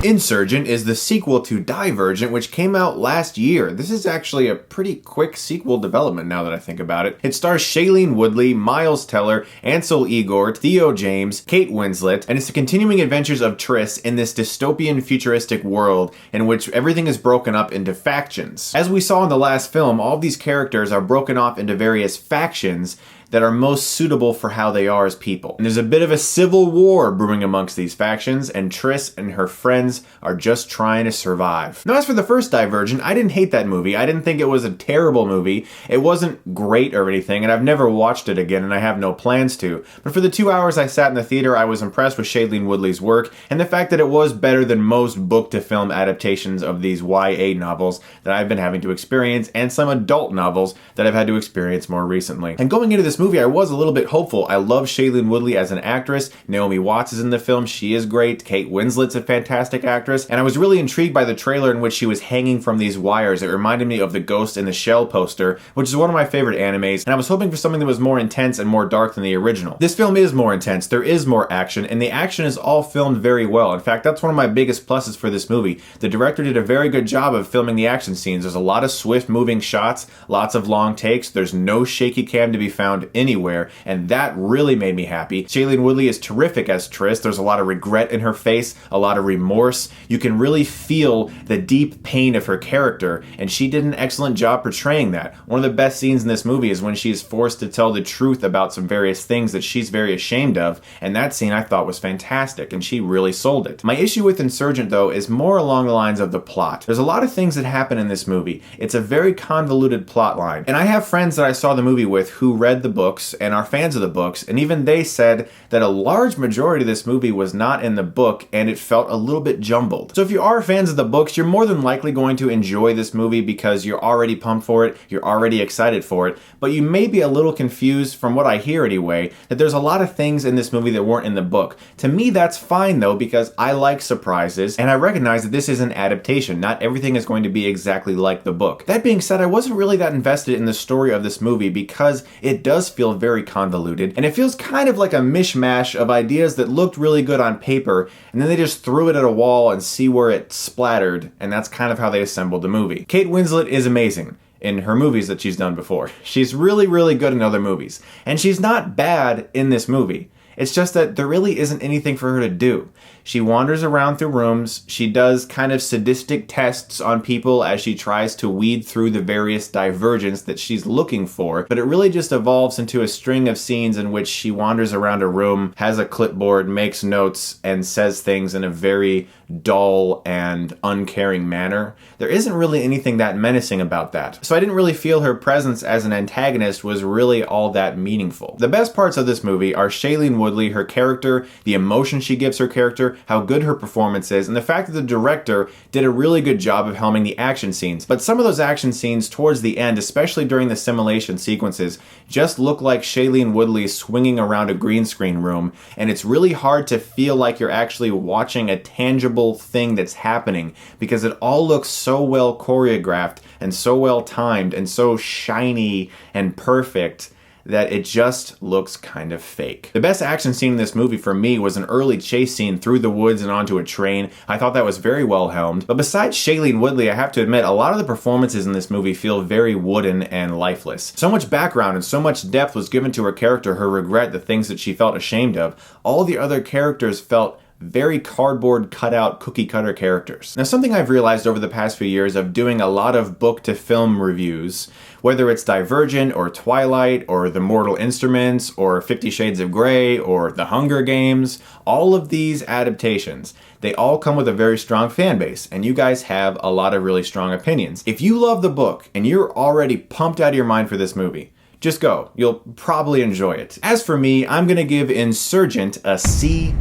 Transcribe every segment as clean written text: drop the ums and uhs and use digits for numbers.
Insurgent is the sequel to Divergent, which came out last year. This is actually a pretty quick sequel development now that I think about it. It stars Shailene Woodley, Miles Teller, Ansel Elgort, Theo James, Kate Winslet, and it's the continuing adventures of Triss in this dystopian futuristic world in which everything is broken up into factions. As we saw in the last film, all of these characters are broken off into various factions that are most suitable for how they are as people. And there's a bit of a civil war brewing amongst these factions, and Triss and her friends are just trying to survive. Now, as for the first Divergent, I didn't hate that movie. I didn't think it was a terrible movie. It wasn't great or anything, and I've never watched it again, and I have no plans to. But for the 2 hours I sat in the theater, I was impressed with Shailene Woodley's work, and the fact that it was better than most book-to-film adaptations of these YA novels that I've been having to experience, and some adult novels that I've had to experience more recently. And going into this movie, I was a little bit hopeful. I love Shailene Woodley as an actress. Naomi Watts is in the film. She is great. Kate Winslet's a fantastic actress. And I was really intrigued by the trailer in which she was hanging from these wires. It reminded me of the Ghost in the Shell poster, which is one of my favorite animes. And I was hoping for something that was more intense and more dark than the original. This film is more intense. There is more action, and the action is all filmed very well. In fact, that's one of my biggest pluses for this movie. The director did a very good job of filming the action scenes. There's a lot of swift moving shots, lots of long takes. There's no shaky cam to be found anywhere, and that really made me happy. Shailene Woodley is terrific as Triss. There's a lot of regret in her face, a lot of remorse. You can really feel the deep pain of her character, and she did an excellent job portraying that. One of the best scenes in this movie is when she's forced to tell the truth about some various things that she's very ashamed of, and that scene I thought was fantastic, and she really sold it. My issue with Insurgent, though, is more along the lines of the plot. There's a lot of things that happen in this movie. It's a very convoluted plot line, and I have friends that I saw the movie with who read the books and are fans of the books, and even they said that a large majority of this movie was not in the book, and it felt a little bit jumbled. So if you are fans of the books, you're more than likely going to enjoy this movie because you're already pumped for it, you're already excited for it, but you may be a little confused, from what I hear anyway, that there's a lot of things in this movie that weren't in the book. To me, that's fine though, because I like surprises, and I recognize that this is an adaptation. Not everything is going to be exactly like the book. That being said, I wasn't really that invested in the story of this movie because it does feel very convoluted, and it feels kind of like a mishmash of ideas that looked really good on paper, and then they just threw it at a wall and see where it splattered, and that's kind of how they assembled the movie. Kate Winslet is amazing in her movies that she's done before. She's really, really good in other movies, and she's not bad in this movie. It's just that there really isn't anything for her to do. She wanders around through rooms, she does kind of sadistic tests on people as she tries to weed through the various divergents that she's looking for, but it really just evolves into a string of scenes in which she wanders around a room, has a clipboard, makes notes, and says things in a very dull and uncaring manner. There isn't really anything that menacing about that. So I didn't really feel her presence as an antagonist was really all that meaningful. The best parts of this movie are Shailene Woodley, her character, the emotion she gives her character, how good her performance is, and the fact that the director did a really good job of helming the action scenes. But some of those action scenes towards the end, especially during the simulation sequences, just look like Shailene Woodley swinging around a green screen room, and it's really hard to feel like you're actually watching a tangible thing that's happening because it all looks so well choreographed and so well timed and so shiny and perfect that it just looks kind of fake. The best action scene in this movie for me was an early chase scene through the woods and onto a train. I thought that was very well helmed. But besides Shailene Woodley, I have to admit, a lot of the performances in this movie feel very wooden and lifeless. So much background and so much depth was given to her character, her regret, the things that she felt ashamed of. All the other characters felt very cardboard cutout, cookie cutter characters. Now, something I've realized over the past few years of doing a lot of book to film reviews, whether it's Divergent or Twilight or The Mortal Instruments or 50 Shades of Grey or The Hunger Games, all of these adaptations, they all come with a very strong fan base, and you guys have a lot of really strong opinions. If you love the book and you're already pumped out of your mind for this movie, just go. You'll probably enjoy it. As for me, I'm gonna give Insurgent a C+.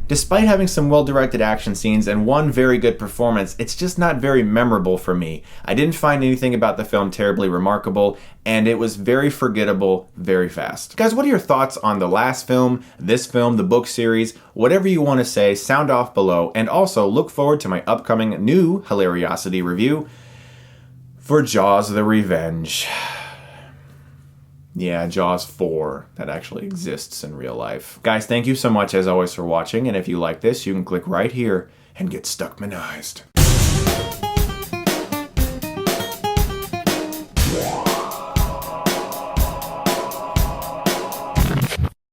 Despite having some well-directed action scenes and one very good performance, it's just not very memorable for me. I didn't find anything about the film terribly remarkable, and it was very forgettable very fast. Guys, what are your thoughts on the last film, this film, the book series? Whatever you want to say, sound off below, and also look forward to my upcoming new Hilariosity review for Jaws the Revenge. Yeah, Jaws 4. That actually exists in real life. Guys, thank you so much as always for watching, and if you like this, you can click right here and get Stuckmanized.